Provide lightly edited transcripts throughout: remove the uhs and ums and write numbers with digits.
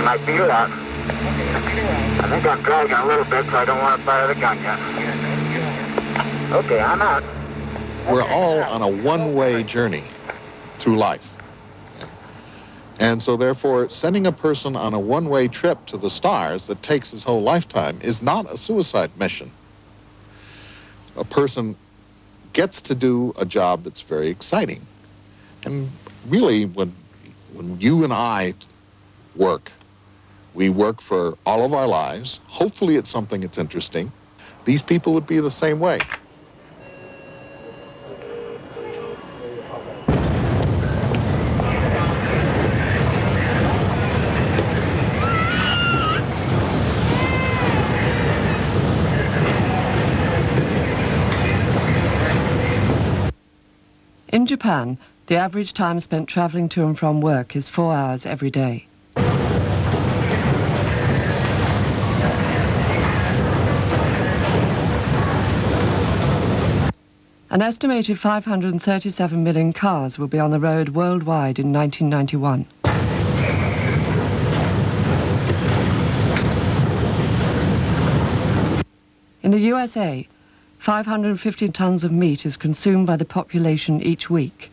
might beat it out. I think I'm dragging a little bit, so I don't want to fire the gun yet. Okay, I'm out. We're all on a one-way journey through life. And so therefore, sending a person on a one-way trip to the stars that takes his whole lifetime is not a suicide mission. A person gets to do a job that's very exciting. And really, when you and I work, we work for all of our lives. Hopefully it's something that's interesting. These people would be the same way. In Japan, the average time spent traveling to and from work is 4 hours every day. An estimated 537 million cars will be on the road worldwide in 1991. In the USA, 550 tons of meat is consumed by the population each week.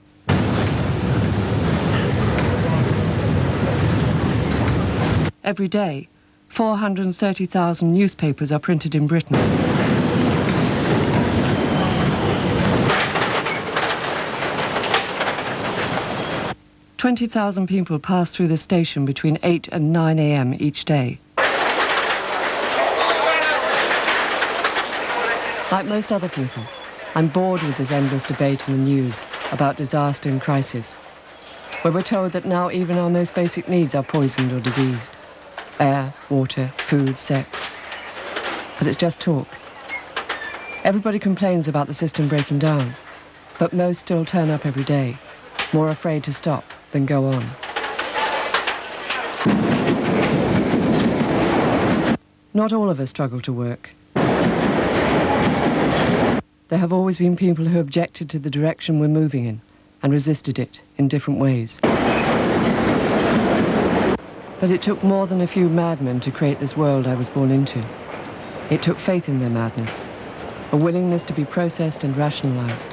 Every day, 430,000 newspapers are printed in Britain. "20,000 people pass through the station between 8 and 9 a.m. each day. Like most other people, I'm bored with this endless debate in the news about disaster and crisis, where we're told that now even our most basic needs are poisoned or diseased. Air, water, food, sex. But it's just talk. Everybody complains about the system breaking down, but most still turn up every day, more afraid to stop than go on. Not all of us struggle to work. There have always been people who objected to the direction we're moving in and resisted it in different ways. But it took more than a few madmen to create this world I was born into. It took faith in their madness, a willingness to be processed and rationalized,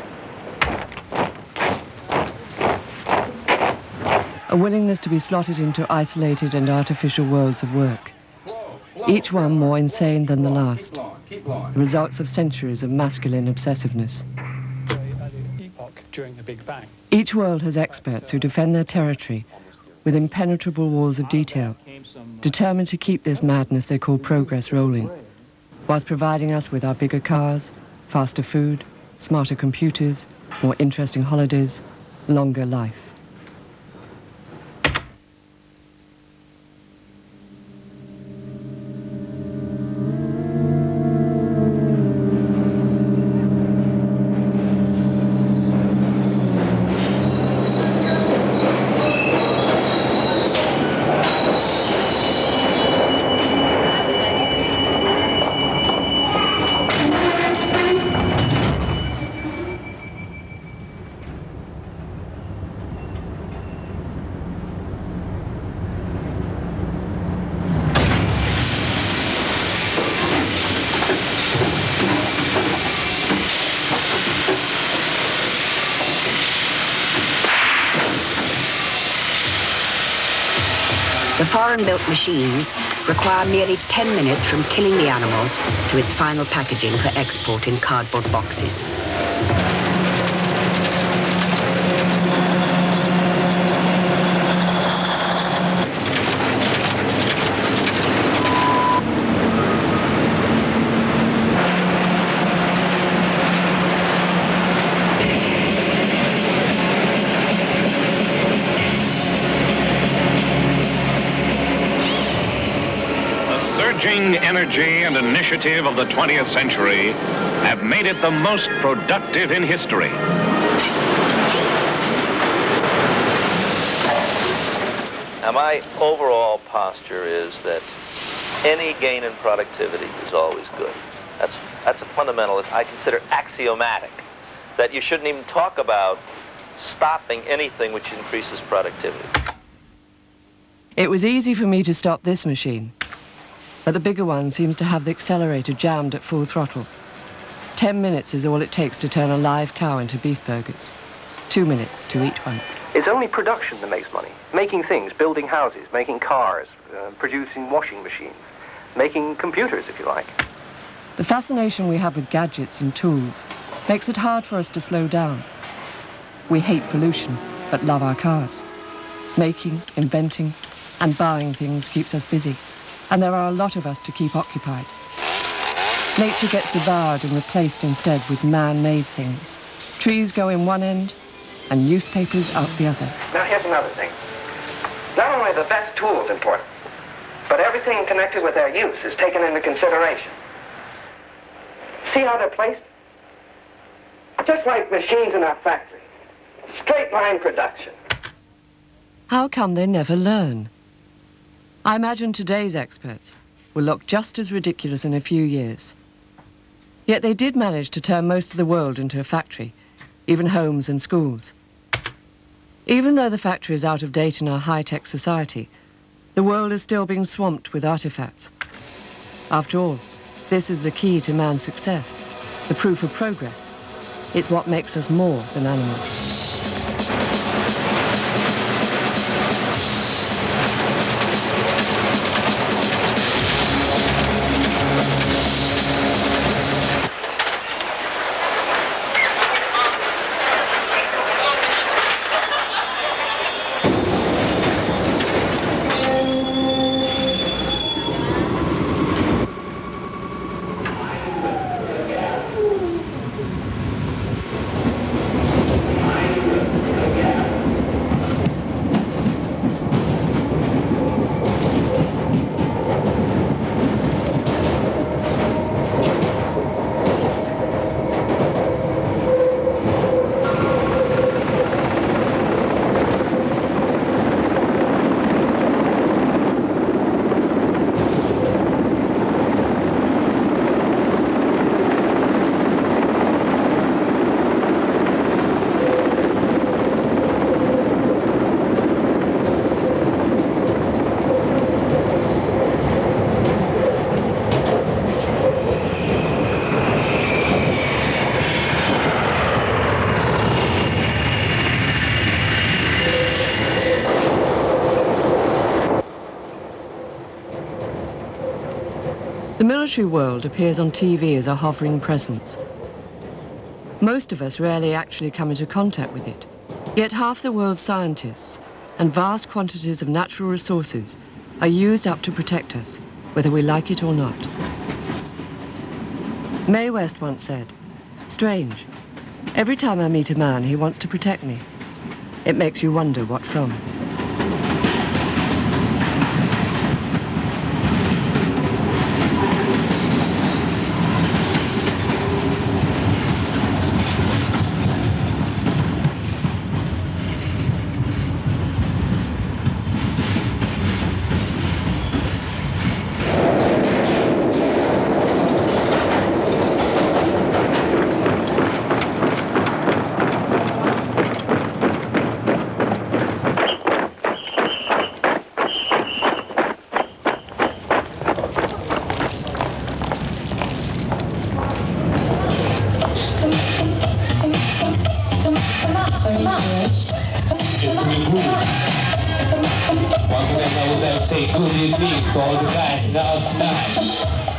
a willingness to be slotted into isolated and artificial worlds of work, each one more insane than the last, the results of centuries of masculine obsessiveness. During the Big Bang. Each world has experts who defend their territory with impenetrable walls of detail, determined to keep this madness they call progress rolling, whilst providing us with our bigger cars, faster food, smarter computers, more interesting holidays, longer life. The foreign-built machines require merely 10 minutes from killing the animal to its final packaging for export in cardboard boxes. Energy and initiative of the 20th century have made it the most productive in history. Now, my overall posture is that any gain in productivity is always good. That's a fundamental, I consider axiomatic, that you shouldn't even talk about stopping anything which increases productivity. It was easy for me to stop this machine, but the bigger one seems to have the accelerator jammed at full throttle. 10 minutes is all it takes to turn a live cow into beef burgers. 2 minutes to eat one. It's only production that makes money. Making things, building houses, making cars, producing washing machines, making computers, if you like. The fascination we have with gadgets and tools makes it hard for us to slow down. We hate pollution, but love our cars. Making, inventing, and buying things keeps us busy, and there are a lot of us to keep occupied. Nature gets devoured and replaced instead with man-made things. Trees go in one end, and newspapers out the other. Now here's another thing. Not only the best tools important, but everything connected with their use is taken into consideration. See how they're placed? Just like machines in our factory. Straight line production. How come they never learn? I imagine today's experts will look just as ridiculous in a few years. Yet they did manage to turn most of the world into a factory, even homes and schools. Even though the factory is out of date in our high-tech society, the world is still being swamped with artifacts. After all, this is the key to man's success, the proof of progress. It's what makes us more than animals. The military world appears on TV as a hovering presence. Most of us rarely actually come into contact with it. Yet half the world's scientists and vast quantities of natural resources are used up to protect us, whether we like it or not. Mae West once said, "Strange. Every time I meet a man, he wants to protect me. It makes you wonder what from."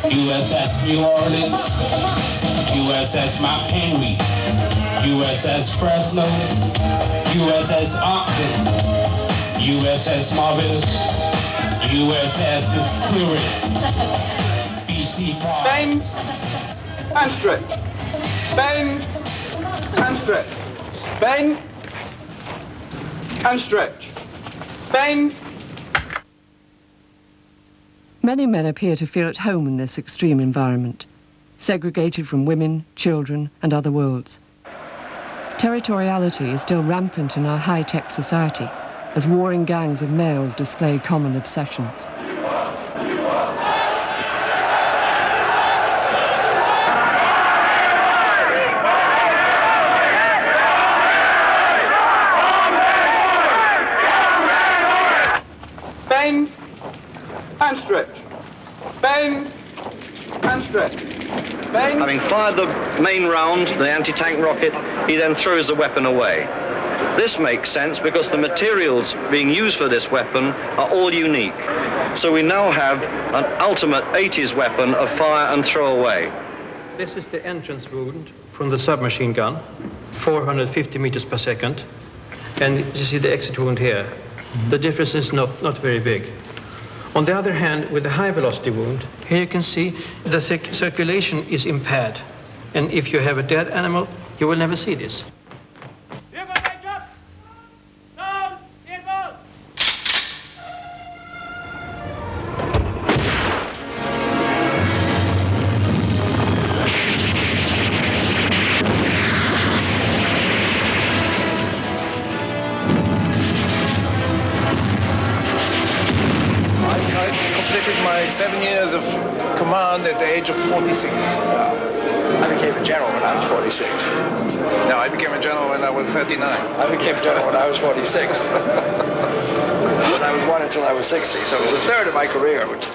USS New Orleans, USS Mount Henry, USS Fresno, USS Ogden, USS Marvin, USS Stewart, BC Park. Bend and stretch. Bend and stretch. Bend and stretch. Bend. Many men appear to feel at home in this extreme environment, segregated from women, children, and other worlds. Territoriality is still rampant in our high-tech society, as warring gangs of males display common obsessions. Bend and stretch. Bend and stretch. Bend. Having fired the main round, the anti-tank rocket, he then throws the weapon away. This makes sense because the materials being used for this weapon are all unique. So we now have an ultimate 80s weapon of fire and throw away. This is the entrance wound from the submachine gun, 450 meters per second. And you see the exit wound here. The difference is not very big. On the other hand, with the high velocity wound, here you can see the circulation is impaired. And if you have a dead animal, you will never see this. My 7 years of command at the age of 46. I became a general when I was 46. No, I became a general when I was 39. I became a general when I was 46. When I was 1 until I was 60, so it was a third of my career. Which...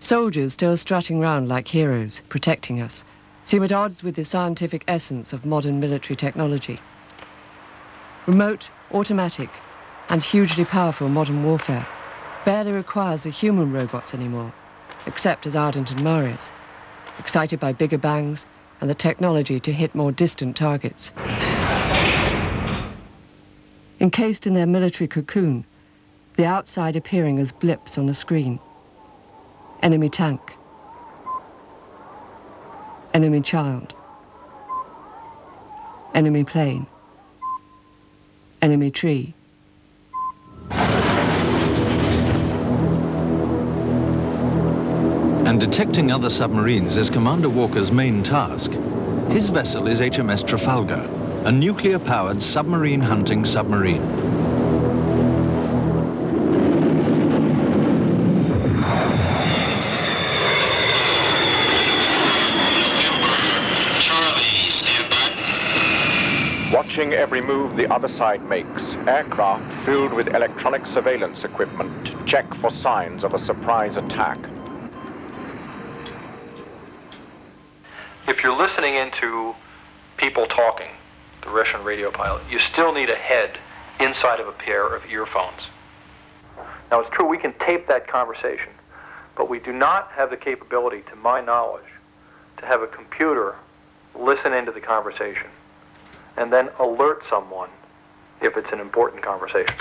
Soldiers still strutting round like heroes, protecting us, seem at odds with the scientific essence of modern military technology. Remote, automatic, and hugely powerful modern warfare barely requires the human robots anymore, except as ardent admirers, excited by bigger bangs and the technology to hit more distant targets. Encased in their military cocoon, the outside appearing as blips on a screen. Enemy tank. Enemy child. Enemy plane. Enemy tree. And detecting other submarines is Commander Walker's main task. His vessel is HMS Trafalgar, a nuclear-powered submarine hunting submarine. Charlie, stand by. Watching every move the other side makes, aircraft filled with electronic surveillance equipment check for signs of a surprise attack. If you're listening into people talking, the Russian radio pilot, you still need a head inside of a pair of earphones. Now, it's true we can tape that conversation, but we do not have the capability, to my knowledge, to have a computer listen into the conversation and then alert someone if it's an important conversation.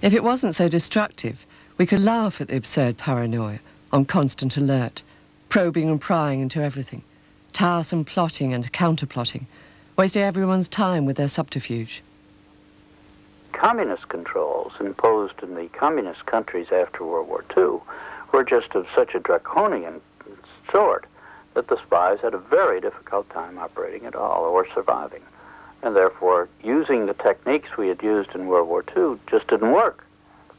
If it wasn't so destructive, we could laugh at the absurd paranoia on constant alert, probing and prying into everything, tiresome plotting and counterplotting, wasting everyone's time with their subterfuge. Communist controls imposed in the communist countries after World War II were just of such a draconian sort that the spies had a very difficult time operating at all or surviving. And therefore, using the techniques we had used in World War II just didn't work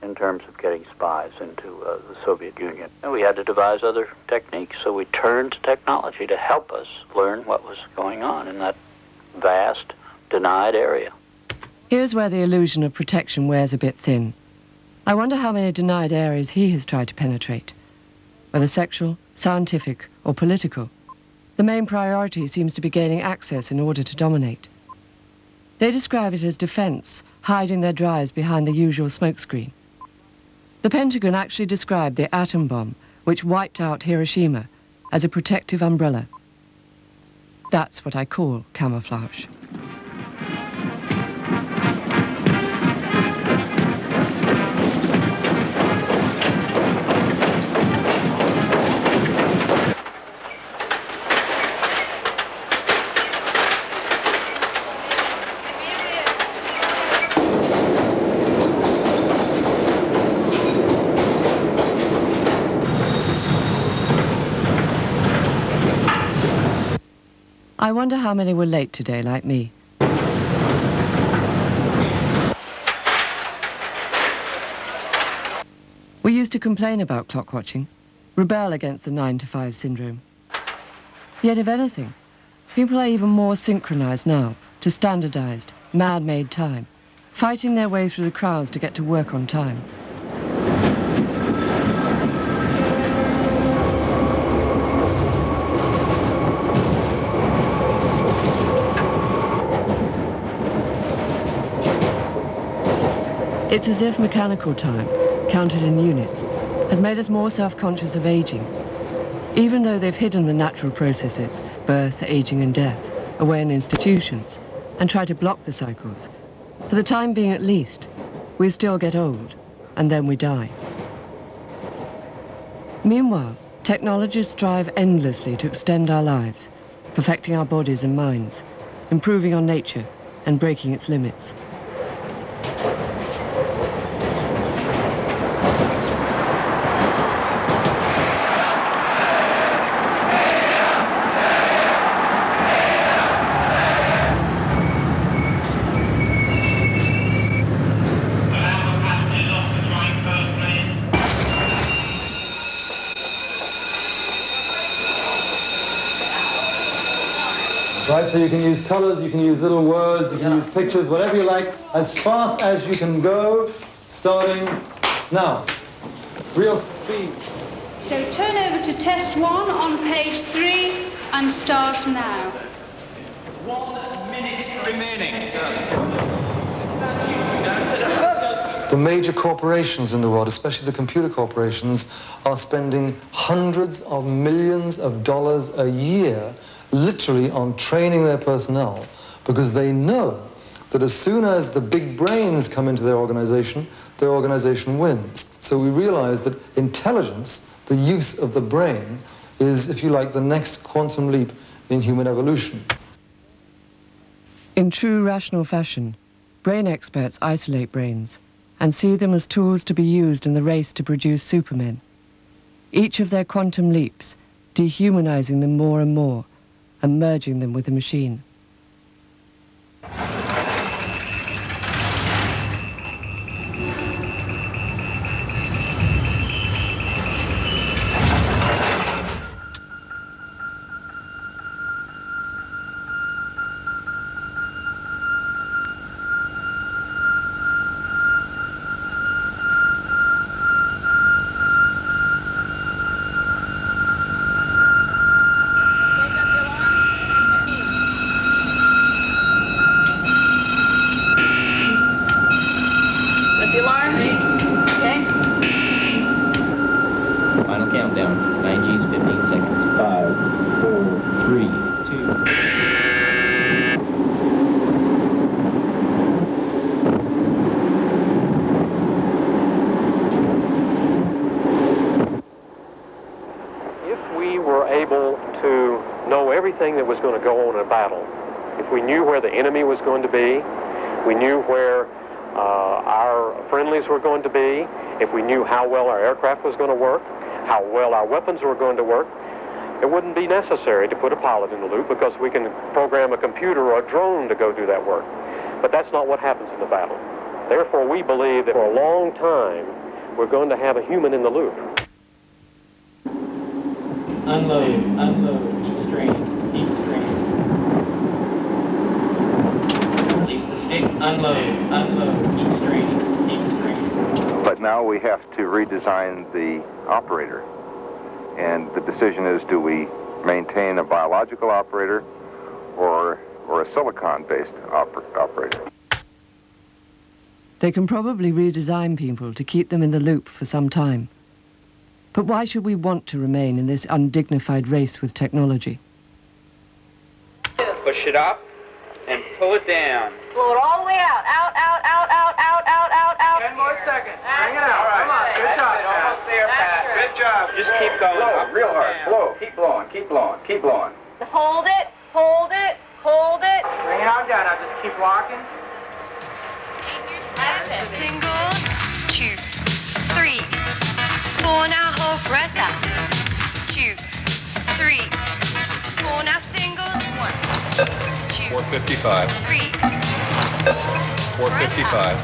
in terms of getting spies into the Soviet Union. And we had to devise other techniques, so we turned to technology to help us learn what was going on in that vast, denied area. Here's where the illusion of protection wears a bit thin. I wonder how many denied areas he has tried to penetrate. Whether sexual, scientific, or political, the main priority seems to be gaining access in order to dominate. They describe it as defense, hiding their drives behind the usual smokescreen. The Pentagon actually described the atom bomb, which wiped out Hiroshima, as a protective umbrella. That's what I call camouflage. I wonder how many were late today, like me. We used to complain about clock watching, rebel against the 9-to-5 syndrome. Yet, if anything, people are even more synchronized now to standardized, man-made time, fighting their way through the crowds to get to work on time. It's as if mechanical time, counted in units, has made us more self-conscious of aging, even though they've hidden the natural processes, birth, aging and death, away in institutions, and try to block the cycles. For the time being at least, we still get old, and then we die. Meanwhile, technologists strive endlessly to extend our lives, perfecting our bodies and minds, improving on nature, and breaking its limits. Right, so you can use colors, you can use little words, you can use pictures, whatever you like, as fast as you can go, starting now. Real speed. So turn over to test 1 on page 3 and start now. 1 minute remaining, sir. The major corporations in the world, especially the computer corporations, are spending hundreds of millions of dollars a year literally on training their personnel, because they know that as soon as the big brains come into their organization wins. So we realize that intelligence, the use of the brain, is, if you like, the next quantum leap in human evolution. In true rational fashion, brain experts isolate brains and see them as tools to be used in the race to produce supermen. Each of their quantum leaps, dehumanizing them more and more, and merging them with the machine. That was going to go on in a battle. If we knew where the enemy was going to be, we knew where our friendlies were going to be, if we knew how well our aircraft was going to work, how well our weapons were going to work, it wouldn't be necessary to put a pilot in the loop, because we can program a computer or a drone to go do that work. But that's not what happens in the battle. Therefore, we believe that for a long time, we're going to have a human in the loop. Unload, unload, keep straight. Keep straight. Release the stick. Unload, unload, keep straight, keep straight. But now we have to redesign the operator. And the decision is, do we maintain a biological operator or a silicon-based operator? They can probably redesign people to keep them in the loop for some time. But why should we want to remain in this undignified race with technology? Push it up and pull it down. Blow it all the way out. Out, out, out, out, out, out, out, out. 10 more seconds. Bring it out. Come on. Good job, Pat. Almost there, Pat. Good job. Just keep going. Blow, real hard. Blow. Keep blowing. Keep blowing. Keep blowing. Hold it. Hold it. Hold it. Bring it on down. Now just keep walking. Singles, 2, 3, 4. Now hold press up. 2, 3, 4. Now singles. 1, 2, 455. 3. 455.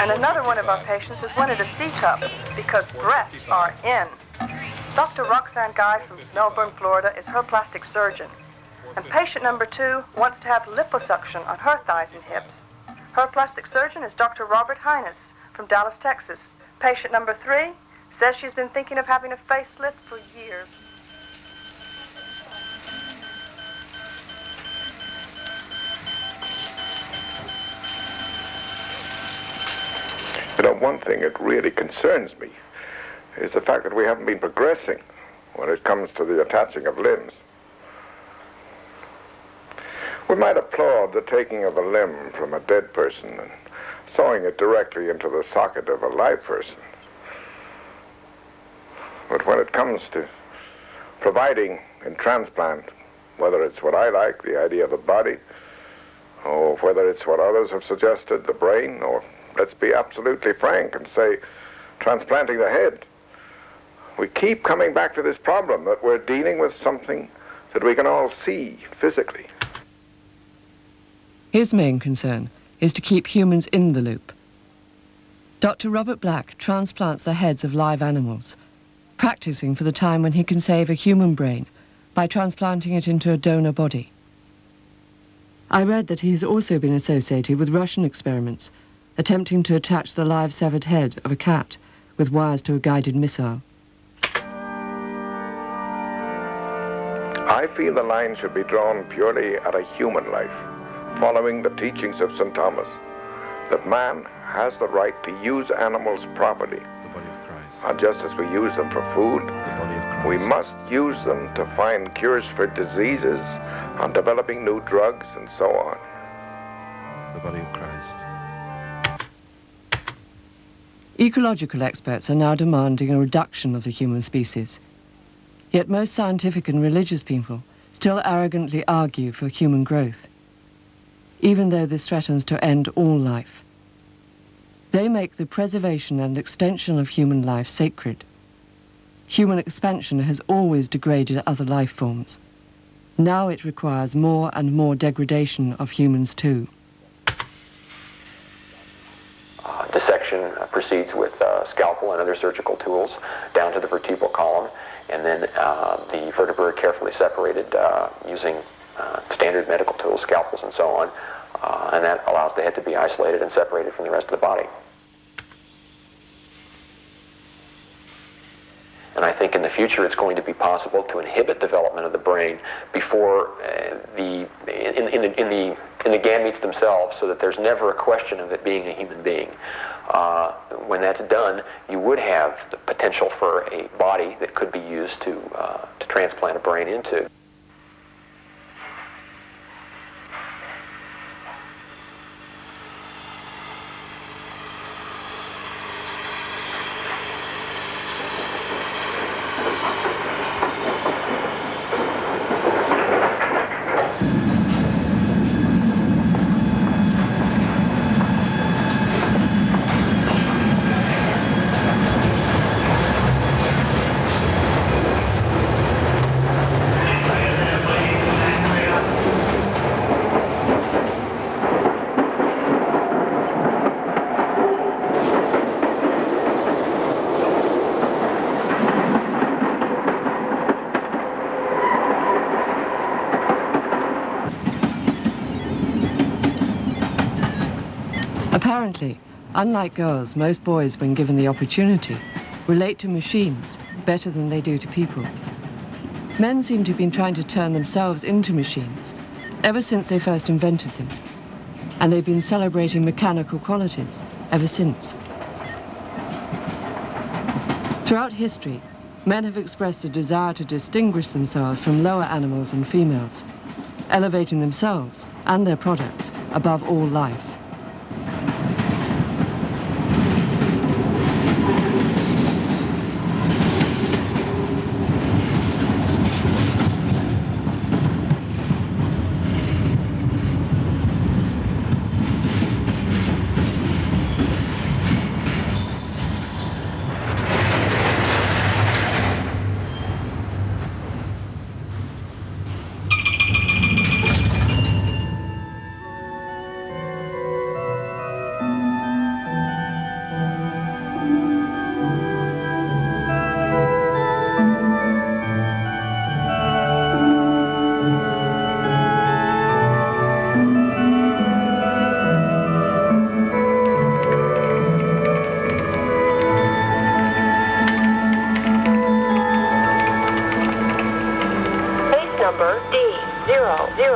And another one of our patients has wanted a C-cup because breasts are in. Dr. Roxanne Guy from Melbourne, Florida is her plastic surgeon. And patient number 2 wants to have liposuction on her thighs and hips. Her plastic surgeon is Dr. Robert Hines from Dallas, Texas. Patient number 3 says she's been thinking of having a facelift for years. You know, one thing that really concerns me is the fact that we haven't been progressing when it comes to the attaching of limbs. We might applaud the taking of a limb from a dead person and sewing it directly into the socket of a live person. But when it comes to providing in transplant, whether it's what I like, the idea of a body, or whether it's what others have suggested, the brain, or let's be absolutely frank and say transplanting the head, we keep coming back to this problem that we're dealing with something that we can all see physically. His main concern is to keep humans in the loop. Dr. Robert Black transplants the heads of live animals, practicing for the time when he can save a human brain by transplanting it into a donor body. I read that he has also been associated with Russian experiments, attempting to attach the live severed head of a cat with wires to a guided missile. I feel the line should be drawn purely at a human life, following the teachings of St. Thomas, that man has the right to use animals properly. The body of Christ. And just as we use them for food, The body of Christ. we must use them to find cures for diseases and developing new drugs and so on. The body of Christ. Ecological experts are now demanding a reduction of the human species. Yet most scientific and religious people still arrogantly argue for human growth, even though this threatens to end all life. They make the preservation and extension of human life sacred. Human expansion has always degraded other life forms. Now it requires more and more degradation of humans too. Dissection proceeds with scalpel and other surgical tools down to the vertebral column, and then the vertebrae are carefully separated using standard medical tools, scalpels and so on, and that allows the head to be isolated and separated from the rest of the body. And I think in the future it's going to be possible to inhibit development of the brain before in the gametes themselves, so that there's never a question of it being a human being. When that's done, you would have the potential for a body that could be used to transplant a brain into. Apparently, unlike girls, most boys, when given the opportunity, relate to machines better than they do to people. Men seem to have been trying to turn themselves into machines ever since they first invented them, and they've been celebrating mechanical qualities ever since. Throughout history, men have expressed a desire to distinguish themselves from lower animals and females, elevating themselves and their products above all life. 00022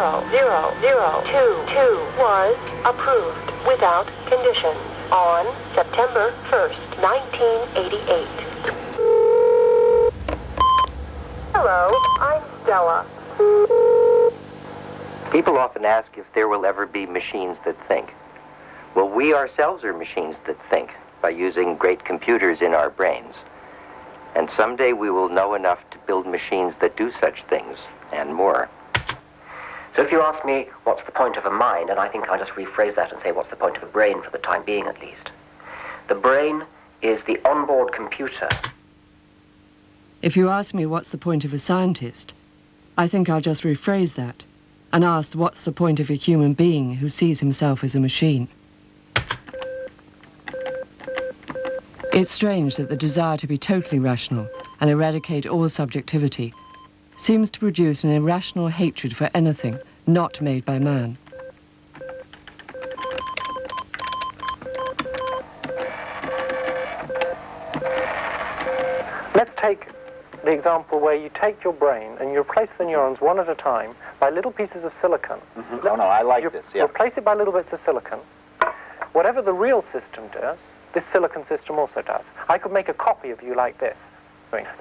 was approved without conditions on September 1st, 1988. Hello, I'm Stella. People often ask if there will ever be machines that think. Well, we ourselves are machines that think by using great computers in our brains. And someday we will know enough to build machines that do such things and more. So if you ask me what's the point of a mind, and I think I'll just rephrase that and say what's the point of a brain for the time being at least. The brain is the onboard computer. If you ask me what's the point of a scientist, I think I'll just rephrase that and ask what's the point of a human being who sees himself as a machine. It's strange that the desire to be totally rational and eradicate all subjectivity seems to produce an irrational hatred for anything not made by man. Let's take the example where you take your brain and you replace the neurons one at a time by little pieces of silicon. Mm-hmm. Oh, no, I like this, yeah. Replace it by little bits of silicon. Whatever the real system does, this silicon system also does. I could make a copy of you like this.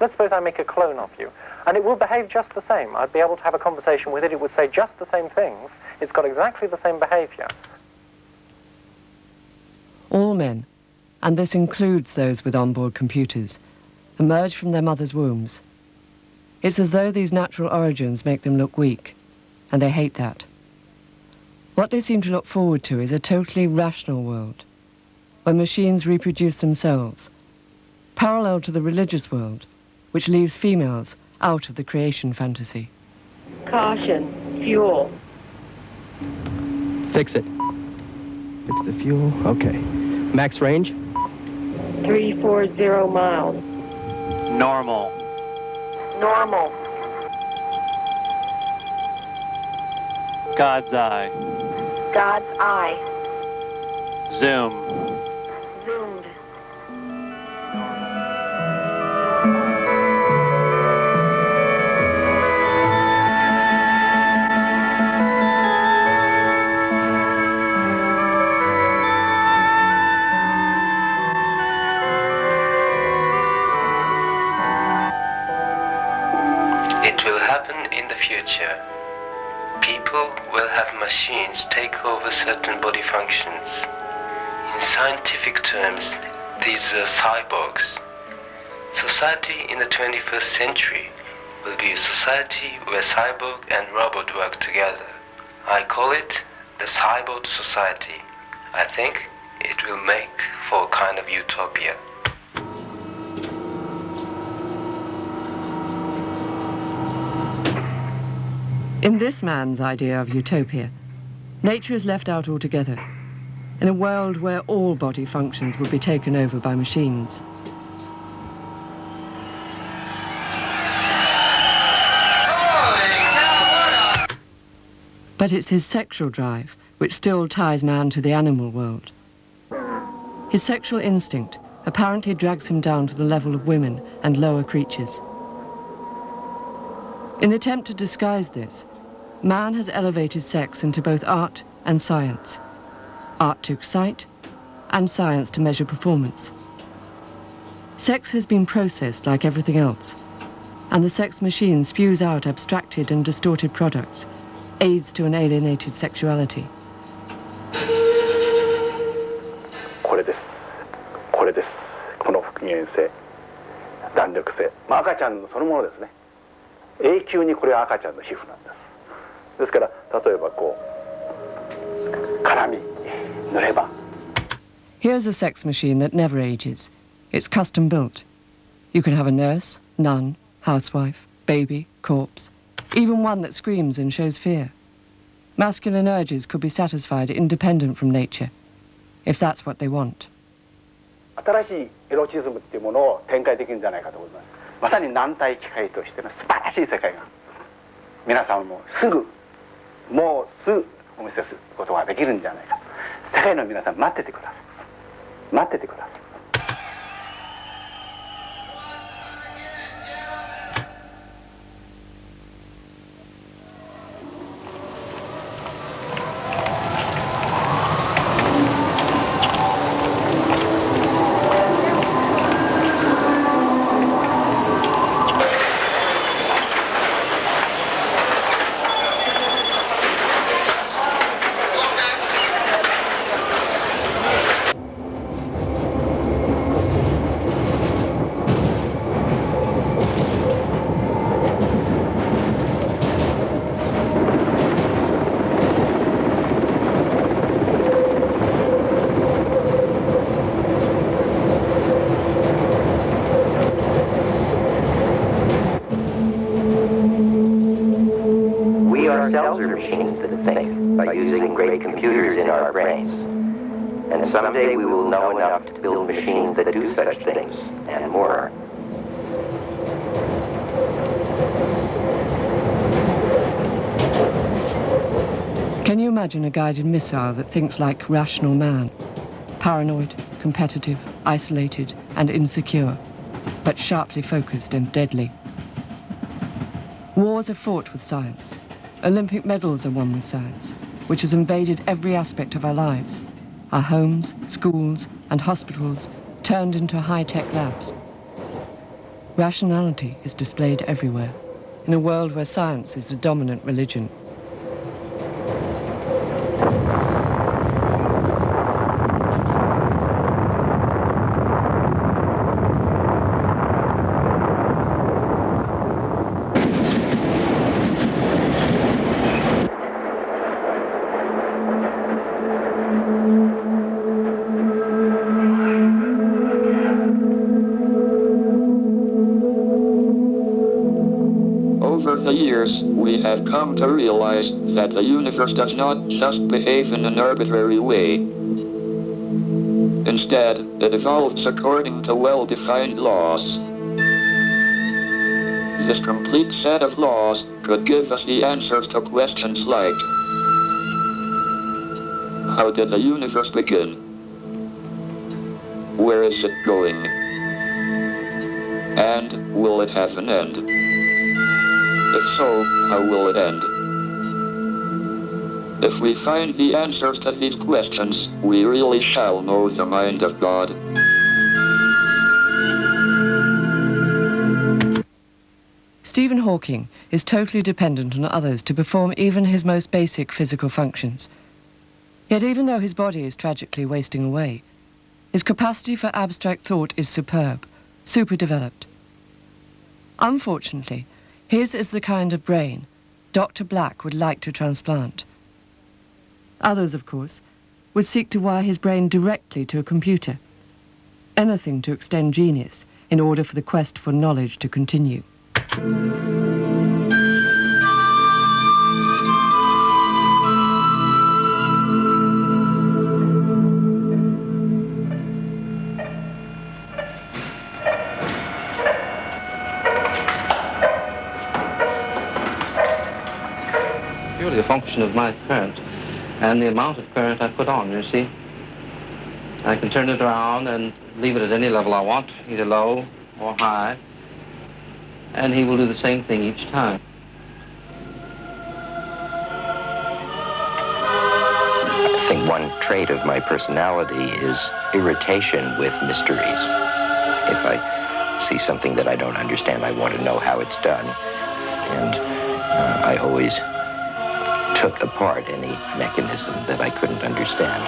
Let's suppose I make a clone of you, and it will behave just the same. I'd be able to have a conversation with it. It would say just the same things. It's got exactly the same behavior. All men, and this includes those with onboard computers, emerge from their mother's wombs. It's as though these natural origins make them look weak, and they hate that. What they seem to look forward to is a totally rational world, where machines reproduce themselves, parallel to the religious world, which leaves females out of the creation fantasy. Caution, fuel. Fix it. Fix the fuel. Okay. Max range? 340 miles. Normal. Normal. God's eye. God's eye. Zoom. Zoomed. It will happen in the future. People will have machines take over certain body functions. In scientific terms, these are cyborgs. Society in the 21st century will be a society where cyborg and robot work together. I call it the cyborg society. I think it will make for a kind of utopia. In this man's idea of utopia, nature is left out altogether, in a world where all body functions would be taken over by machines. But it's his sexual drive which still ties man to the animal world. His sexual instinct apparently drags him down to the level of women and lower creatures. In the attempt to disguise this, man has elevated sex into both art and science. Art to excite, and science to measure performance. Sex has been processed like everything else, and the sex machine spews out abstracted and distorted products, aids to an alienated sexuality. これです。これです。この復元性、弾力性、赤ちゃんのそのものですね。永久にこれは赤ちゃんの皮膚なんです。ですから例えばこう辛み塗れば。Here's a sex machine that never ages. It's custom built. You can have a nurse, nun, housewife, baby, corpse, even one that screams and shows fear. Masculine urges could be satisfied independent from nature, if that's what they want. 新しいエロチズムっていうものを展開できるんじゃないかと思います。まさに軟体機械としての素晴らしい世界が皆さんももうすぐお見せすることができるんじゃないか。世界の皆さん待っててください。待っててください。machines that think by using great computers in our brains. And someday we will know enough to build machines that do such things and more. Can you imagine a guided missile that thinks like rational man? Paranoid, competitive, isolated, and insecure, but sharply focused and deadly. Wars are fought with science. Olympic medals are won with science, which has invaded every aspect of our lives. Our homes, schools, and hospitals turned into high-tech labs. Rationality is displayed everywhere, in a world where science is the dominant religion. Over the years, we have come to realize that the universe does not just behave in an arbitrary way. Instead, it evolves according to well-defined laws. This complete set of laws could give us the answers to questions like, how did the universe begin? Where is it going? And will it have an end? If so, how will it end? If we find the answers to these questions, we really shall know the mind of God. Stephen Hawking is totally dependent on others to perform even his most basic physical functions. Yet even though his body is tragically wasting away, his capacity for abstract thought is superb, super-developed. Unfortunately, his is the kind of brain Dr. Black would like to transplant. Others, of course, would seek to wire his brain directly to a computer. Anything to extend genius in order for the quest for knowledge to continue. Purely a function of my current and the amount of current I put on, you see. I can turn it around and leave it at any level I want, either low or high, and he will do the same thing each time. I think one trait of my personality is irritation with mysteries. If I see something that I don't understand, I want to know how it's done. And I always took apart any mechanism that I couldn't understand.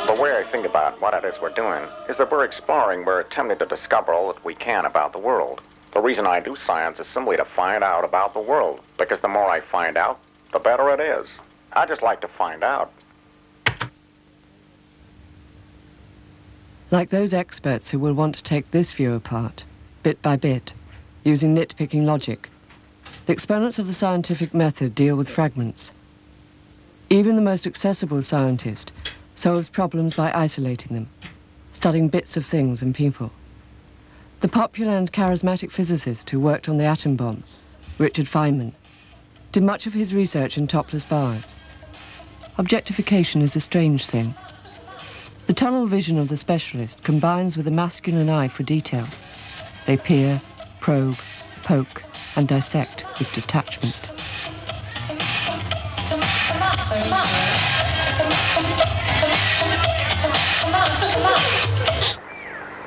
The way I think about what it is we're doing is that we're exploring, we're attempting to discover all that we can about the world. The reason I do science is simply to find out about the world, because the more I find out, the better it is. I just like to find out. Like those experts who will want to take this view apart, bit by bit, using nitpicking logic, the exponents of the scientific method deal with fragments. Even the most accessible scientist solves problems by isolating them, studying bits of things and people. The popular and charismatic physicist who worked on the atom bomb, Richard Feynman, did much of his research in topless bars. Objectification is a strange thing. The tunnel vision of the specialist combines with a masculine eye for detail. They peer, probe, poke, and dissect with detachment.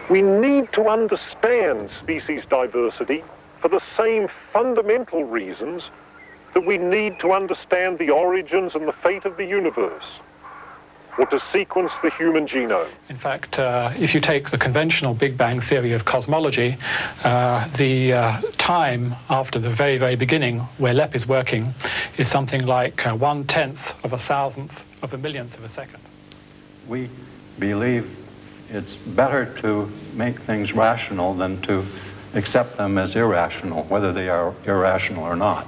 We need to understand species diversity for the same fundamental reasons that we need to understand the origins and the fate of the universe, or to sequence the human genome. In fact, if you take the conventional Big Bang theory of cosmology, the time after the very, very beginning where LEP is working is something like 1/10 of a thousandth of a millionth of a second. We believe it's better to make things rational than to accept them as irrational, whether they are irrational or not.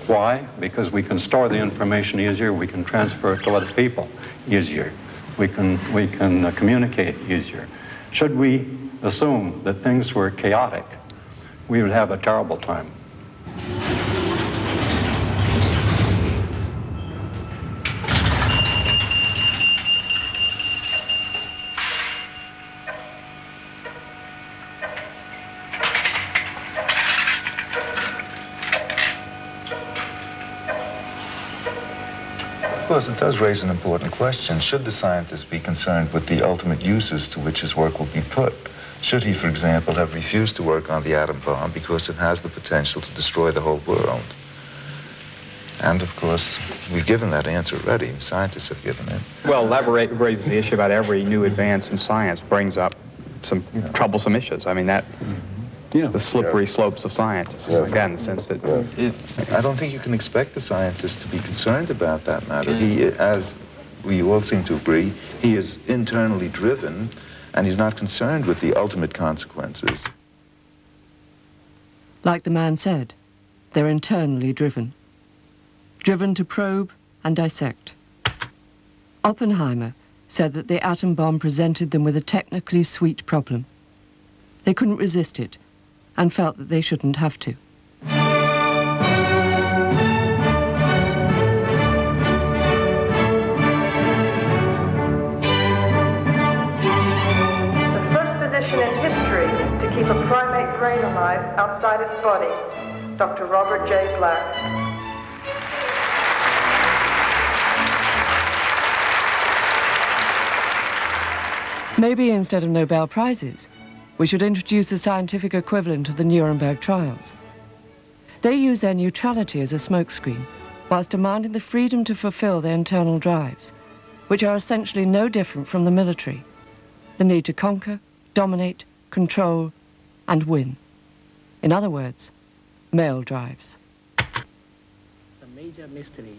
Why? Because we can store the information easier, we can transfer it to other people easier, we can communicate easier. Should we assume that things were chaotic, we would have a terrible time. Of course, it does raise an important question. Should the scientist be concerned with the ultimate uses to which his work will be put? Should he, for example, have refused to work on the atom bomb because it has the potential to destroy the whole world? And, of course, we've given that answer already. Scientists have given it. Well, that raises the issue about every new advance in science brings up some troublesome issues. I mean, that... the slippery slopes of science, again, in the sense that... I don't think you can expect the scientist to be concerned about that matter. He, as we all seem to agree, he is internally driven, and he's not concerned with the ultimate consequences. Like the man said, they're internally driven. Driven to probe and dissect. Oppenheimer said that the atom bomb presented them with a technically sweet problem. They couldn't resist it, and felt that they shouldn't have to. The first physician in history to keep a primate brain alive outside its body, Dr. Robert J. Black. Maybe instead of Nobel Prizes, we should introduce a scientific equivalent of the Nuremberg trials. They use their neutrality as a smokescreen, whilst demanding the freedom to fulfill their internal drives, which are essentially no different from the military. The need to conquer, dominate, control, and win. In other words, male drives. The major mystery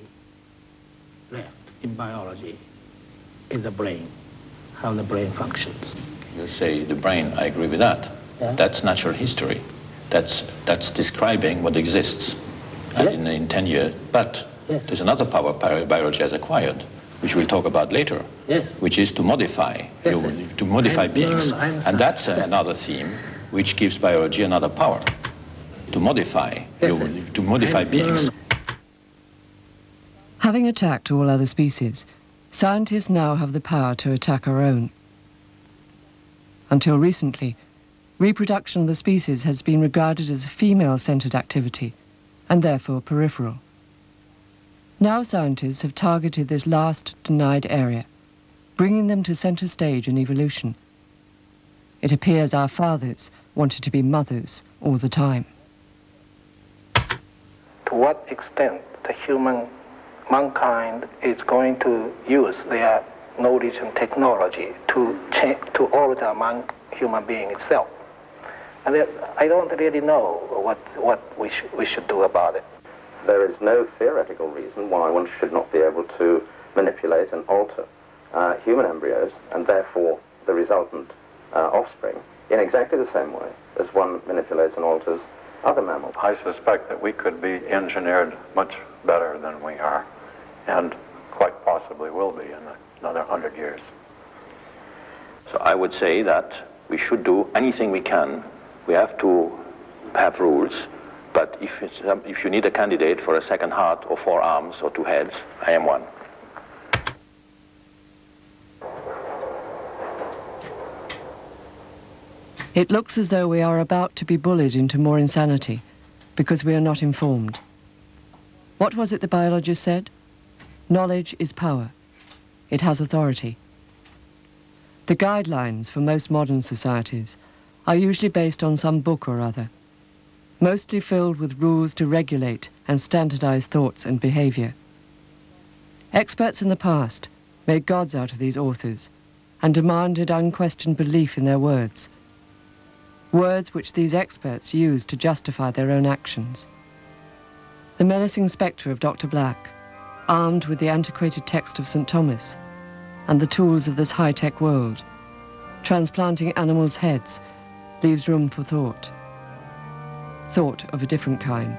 left in biology is the brain, how the brain functions. You say the brain, I agree with that. Yeah. That's natural history. That's describing what exists in 10 years. But there's another power biology has acquired, which we'll talk about later, which is to modify, beings. And that's another theme which gives biology another power, to modify, beings. Having attacked all other species, scientists now have the power to attack our own. Until recently, reproduction of the species has been regarded as a female-centered activity, and therefore peripheral. Now scientists have targeted this last denied area, bringing them to center stage in evolution. It appears our fathers wanted to be mothers all the time. To what extent mankind is going to use their knowledge and technology to alter human being itself. And I don't really know what we should do about it. There is no theoretical reason why one should not be able to manipulate and alter human embryos and therefore the resultant offspring in exactly the same way as one manipulates and alters other mammals. I suspect that we could be engineered much better than we are, and quite possibly will be in another 100 years. So I would say that we should do anything we can. We have to have rules, but if you need a candidate for a second heart or 4 arms or 2 heads, I am one. It looks as though we are about to be bullied into more insanity because we are not informed. What was it the biologist said? Knowledge is power. It has authority. The guidelines for most modern societies are usually based on some book or other, mostly filled with rules to regulate and standardize thoughts and behavior. Experts in the past made gods out of these authors and demanded unquestioned belief in their words. Words which these experts used to justify their own actions. The menacing spectre of Dr. Black, armed with the antiquated text of St. Thomas and the tools of this high-tech world, transplanting animals' heads leaves room for thought. Thought of a different kind.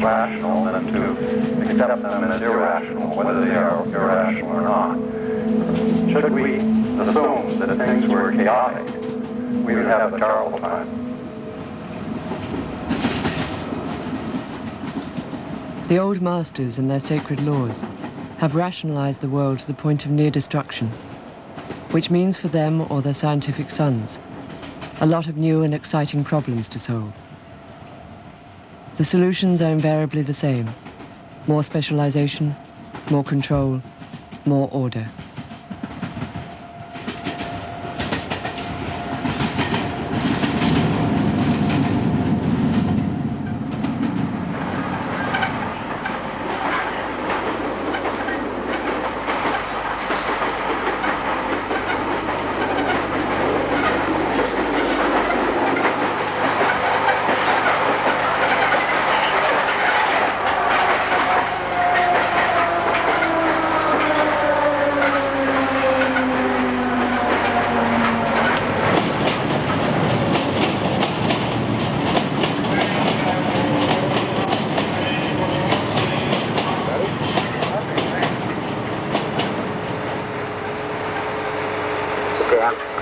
rational than to accept them as irrational, whether they are irrational or not. Should we assume that things were chaotic, we would have a terrible time. The old masters and their sacred laws have rationalized the world to the point of near destruction, which means for them or their scientific sons a lot of new and exciting problems to solve. The solutions are invariably the same: more specialization, more control, more order.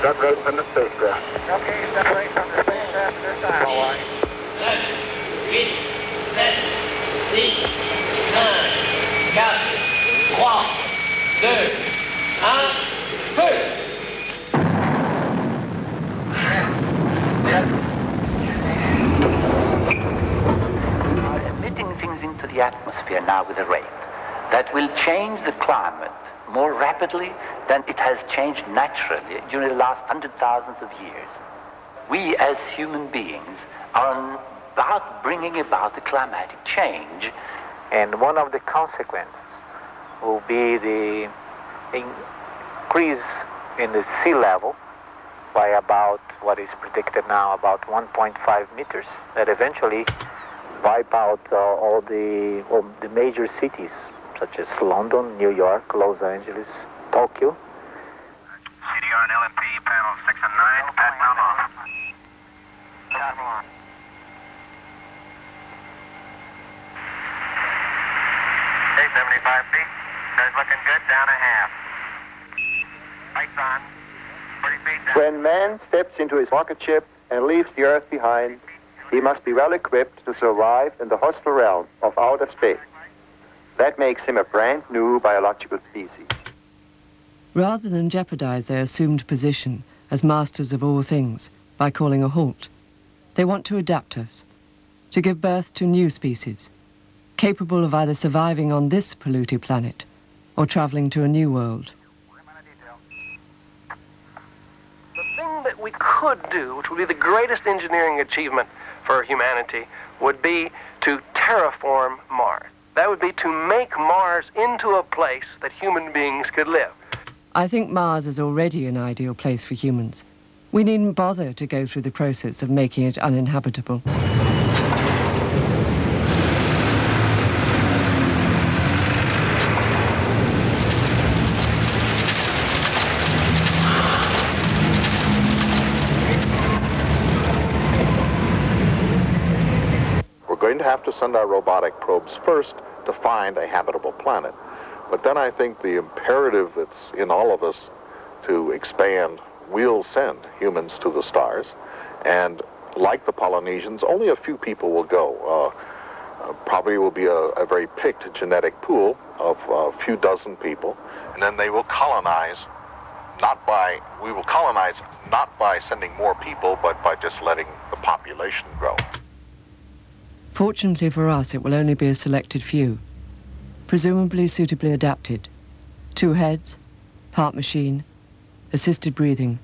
Separate from the spacecraft. Okay, separate from the spacecraft this time. All right. 8, 7, 6, 5, 4, 3, 2, 1, feu! Are emitting things into the atmosphere now with the rain that will change the climate more rapidly than it has changed naturally during the last 100,000 of years. We as human beings are about bringing about the climatic change. And one of the consequences will be the increase in the sea level by about what is predicted now about 1.5 meters, that eventually wipe out all the major cities such as London, New York, Los Angeles, Tokyo. CDR and LMP, panel 6 and 9, pat down off. 75 feet. Guys looking good, down a half. Lights on. 40 feet down. When man steps into his rocket ship and leaves the Earth behind, he must be well equipped to survive in the hostile realm of outer space. That makes him a brand new biological species. Rather than jeopardize their assumed position as masters of all things by calling a halt, they want to adapt us, to give birth to new species, capable of either surviving on this polluted planet or traveling to a new world. The thing that we could do, which would be the greatest engineering achievement for humanity, would be to terraform Mars. That would be to make Mars into a place that human beings could live. I think Mars is already an ideal place for humans. We needn't bother to go through the process of making it uninhabitable. We're going to have to send our robotic probes first to find a habitable planet. But then I think the imperative that's in all of us to expand will send humans to the stars. And like the Polynesians, only a few people will go. Probably will be a very picked genetic pool of a few dozen people. And then they will colonize, we will colonize not by sending more people, but by just letting the population grow. Fortunately for us, it will only be a selected few, presumably suitably adapted. 2 heads, part machine, assisted breathing,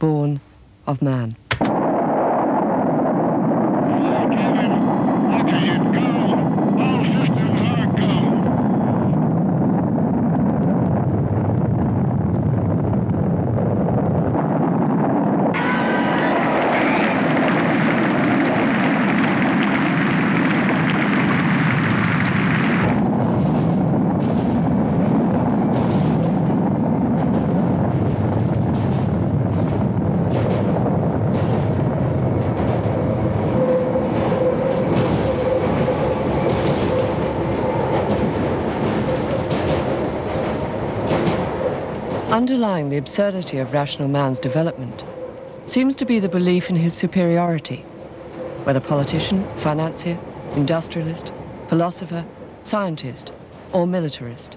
born of man. Underlying the absurdity of rational man's development seems to be the belief in his superiority. Whether politician, financier, industrialist, philosopher, scientist, or militarist,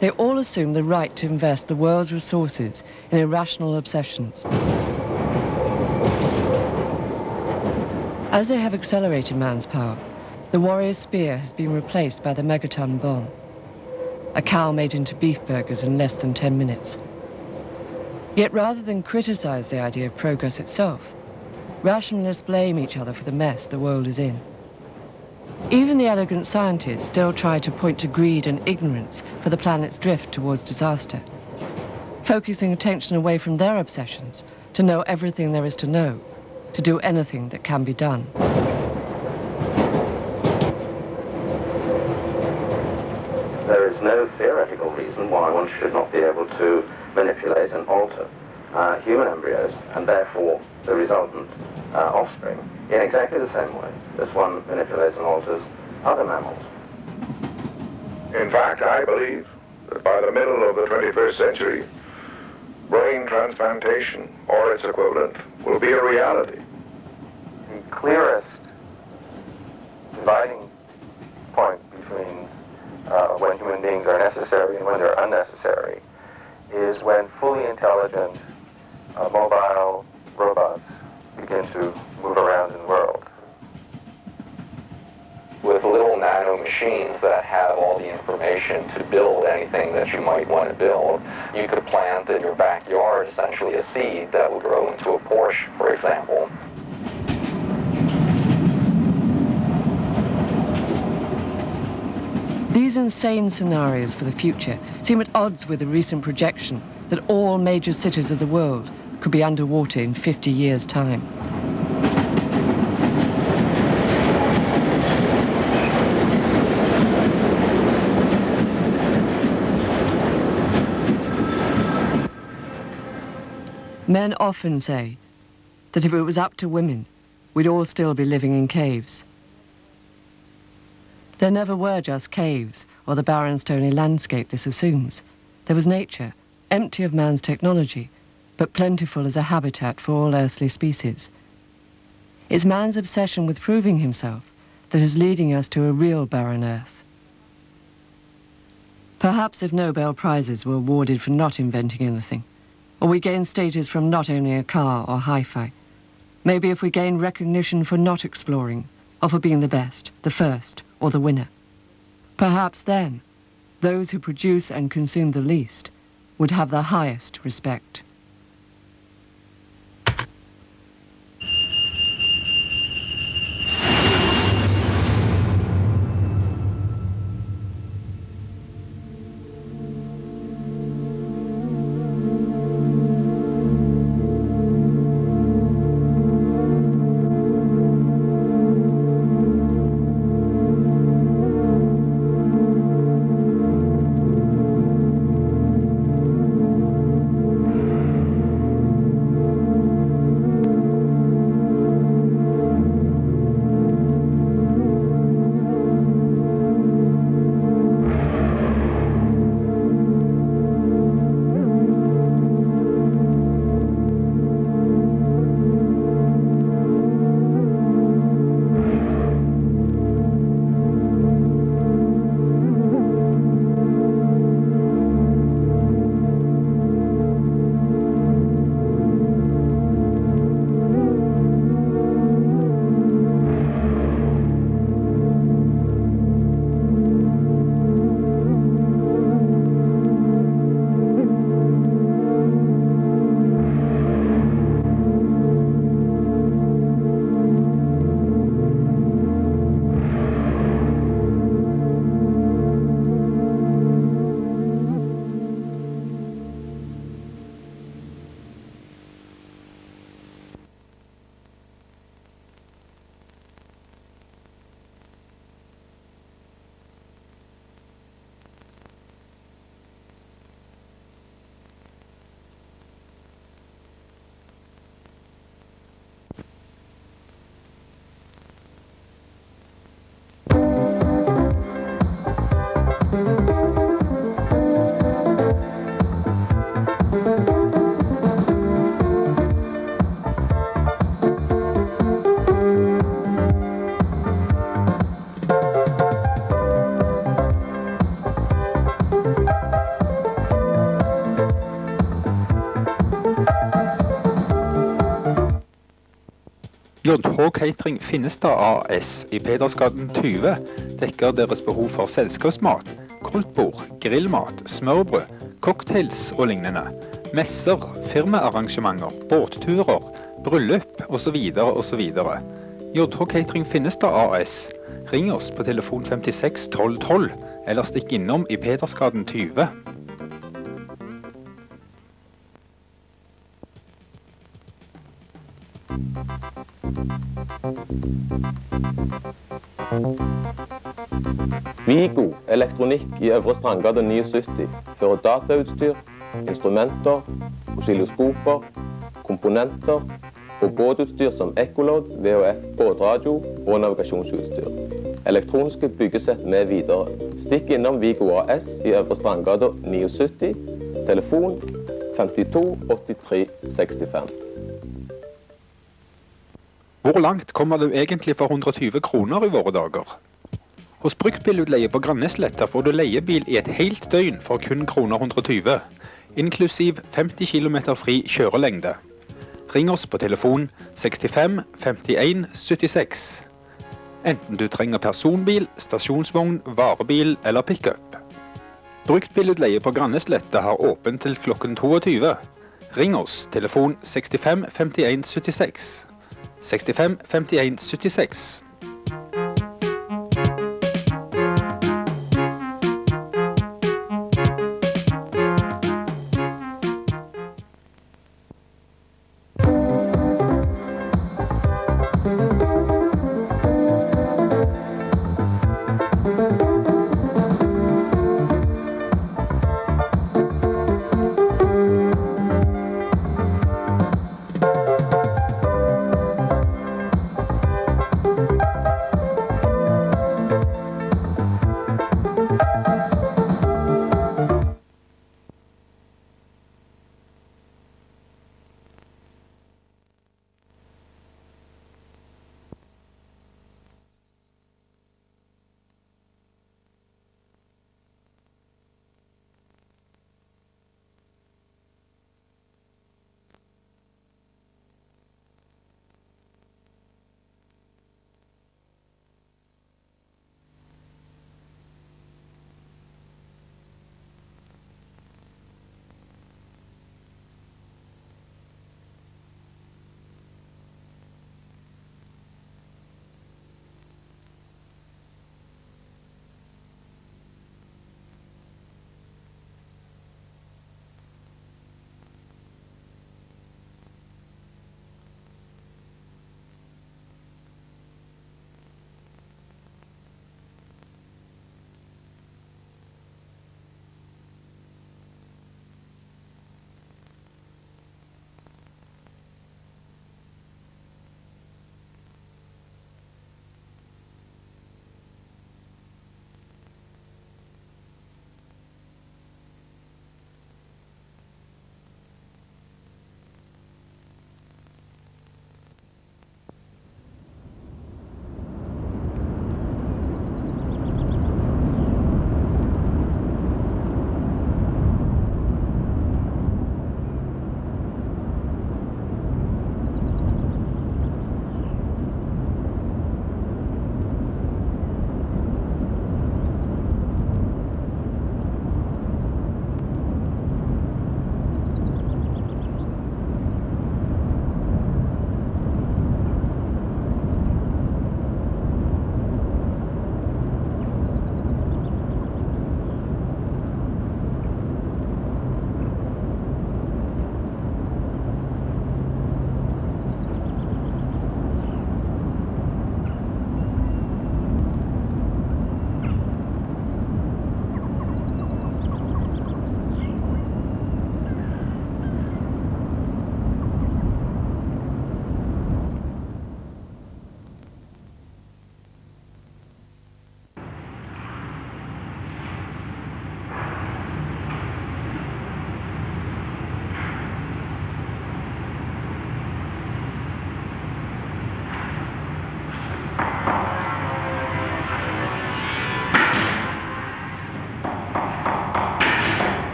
they all assume the right to invest the world's resources in irrational obsessions. As they have accelerated man's power, the warrior's spear has been replaced by the megaton bomb. A cow made into beef burgers in less than 10 minutes. Yet rather than criticize the idea of progress itself, rationalists blame each other for the mess the world is in. Even the elegant scientists still try to point to greed and ignorance for the planet's drift towards disaster, focusing attention away from their obsessions to know everything there is to know, to do anything that can be done. There is no theoretical reason why one should not be able to manipulate and alter human embryos and therefore the resultant offspring in exactly the same way as one manipulates and alters other mammals. In fact, I believe that by the middle of the 21st century, brain transplantation or its equivalent will be a reality. The clearest dividing point between when human beings are necessary and when they're unnecessary is when fully intelligent mobile robots begin to move around in the world. With little nano machines that have all the information to build anything that you might want to build, you could plant in your backyard essentially a seed that would grow into a Porsche, for example. These insane scenarios for the future seem at odds with the recent projection that all major cities of the world could be underwater in 50 years' time. Men often say that if it was up to women, we'd all still be living in caves. There never were just caves or the barren stony landscape this assumes. There was nature, empty of man's technology, but plentiful as a habitat for all earthly species. It's man's obsession with proving himself that is leading us to a real barren earth. Perhaps if Nobel Prizes were awarded for not inventing anything, or we gain status from not owning a car or hi-fi, maybe if we gain recognition for not exploring, or for being the best, the first, or the winner, perhaps then, those who produce and consume the least would have the highest respect. JH Catering Finnestad AS i Pedersgaden 20 dekker deres behov for selskapsmat, koldtbord, grillmat, smørbrød, cocktails og lignende, messer, firmaarrangementer, båtturer, bryllup osv. osv. JH Catering Finnestad AS. Ring oss på telefon 56 12 12 eller stikk innom i Pedersgaden 20. Vigo elektronikk i Øvre Strandgade 79 fører datautstyr, instrumenter, oscilloskoper, komponenter og båtutstyr som ekkolodd, VHF, båtradio og navigasjonsutstyr. Elektroniske byggesett med videre. Stikk innom Vigo AS i Øvre Strandgade 79, telefon 52 83 65. Hvor langt kommer du egentlig for 120 kroner i våre dager? Hos Bruktbilutleie på Grannesletta får du leiebil i et helt døgn for kun kroner 120, inklusiv 50 km fri kjørelengde. Ring oss på telefon 65 51 76. Enten du trenger personbil, stasjonsvogn, varebil eller pick-up. Bruktbilutleie på Grannesletta har åpent til klokken 22. Ring oss, telefon 65 51 76. 65 51 76.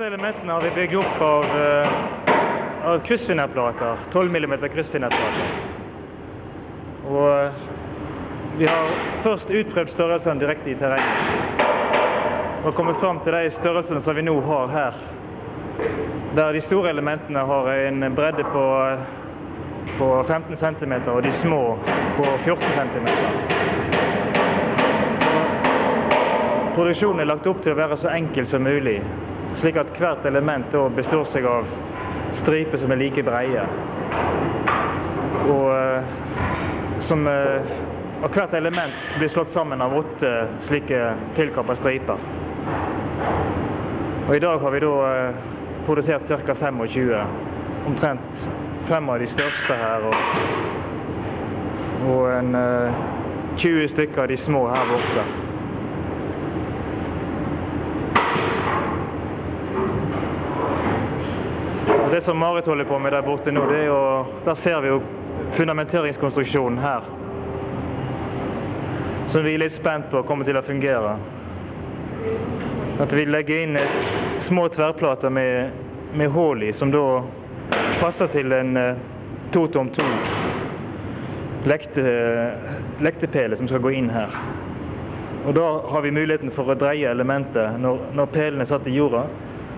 Disse elementene har vi bygget opp av kryssfinnerplater, 12 mm kryssfinnerplater. Og vi har først utprøvd størrelsene direkte i terrenget. Og kommet frem til de størrelsene som vi nå har her. Der de store elementene har en bredde på 15 cm, og de små på 14 cm. Produksjonen er lagt opp til å være så enkel som mulig, slik at hvert element da består seg av striper som er like breie. Og hvert element blir slått sammen av 8 slike tilkappede striper. Og i dag har vi da produsert ca. 25, omtrent 5 av de største her, og en 20 stykker av de små her borte. Det som Marit holder på med der borte nå, der ser vi jo fundamenteringskonstruksjonen her, som vi er litt spent på kommer til å fungere. At vi legger inn små tverrplater med hål i, som da passer til en 2x2 lektepele som skal gå inn her. Og da har vi muligheten for å dreie elementet. Når pelen er satt i jorda,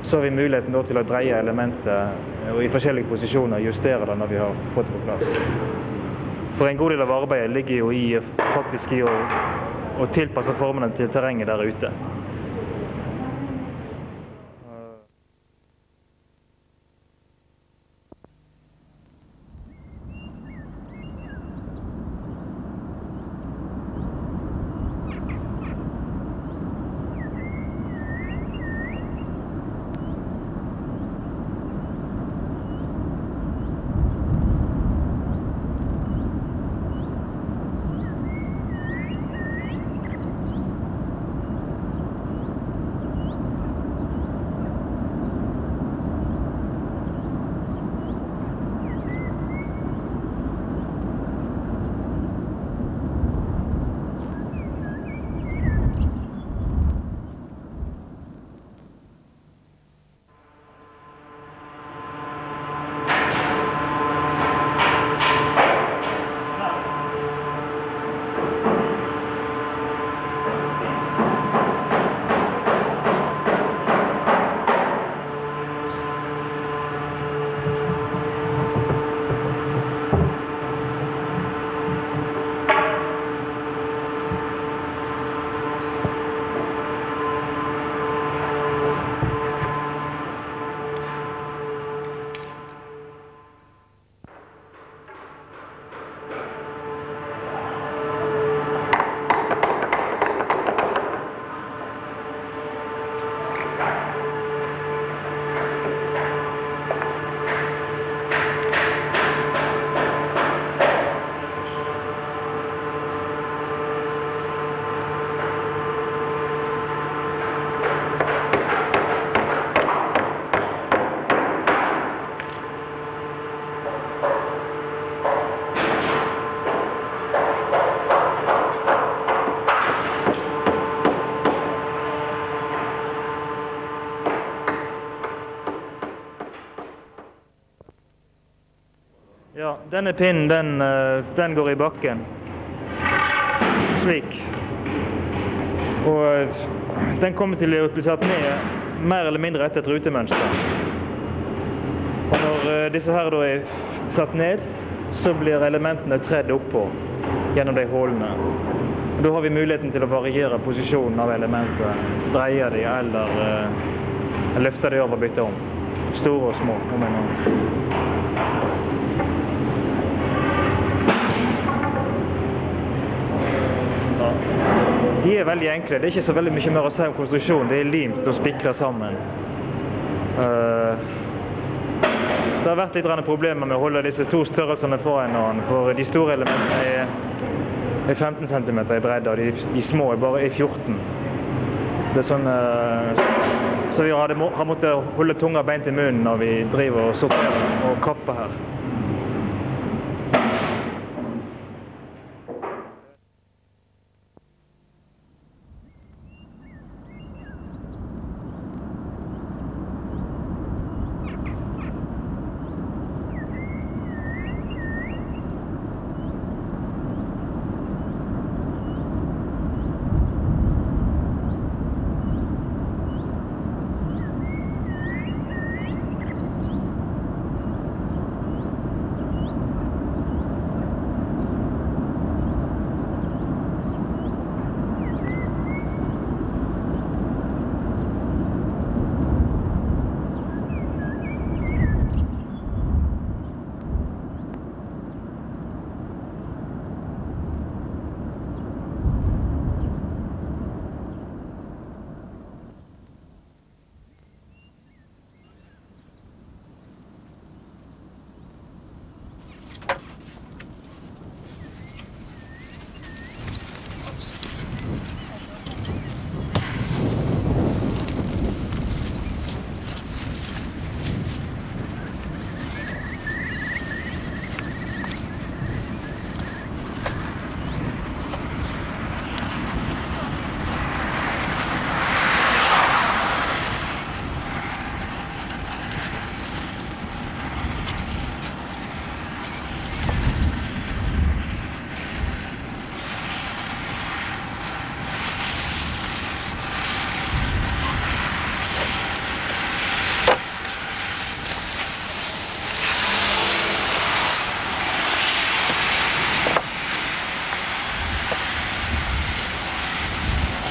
så har vi muligheten til å dreie elementet og i forskjellige posisjoner justere det når vi har fått det på plass. For en god del av arbeidet ligger jo faktisk i å tilpasse formene til terrenget der ute. Ja, denne pinnen, den går i bakken, slik. Og den kommer til å bli satt ned mer eller mindre etter et rutemønster. Og når disse her da er satt ned, så blir elementene tredd oppå gjennom de hålene. Og da har vi muligheten til å variere posisjonen av elementet, dreie de eller løfte de over og bytte om. Store og små, om en gang. De er veldig enkle. Det er ikke så veldig mye mer å si om konstruksjonen. Det er limt og spikret sammen. Det har vært litt problemer med å holde disse to størrelsene foran hverandre, for de store elementene er 15 cm i bredde, og de små er bare 14. Det er sånn, så vi har måttet holde tunga beint i munnen når vi driver og sorterer og kapper her.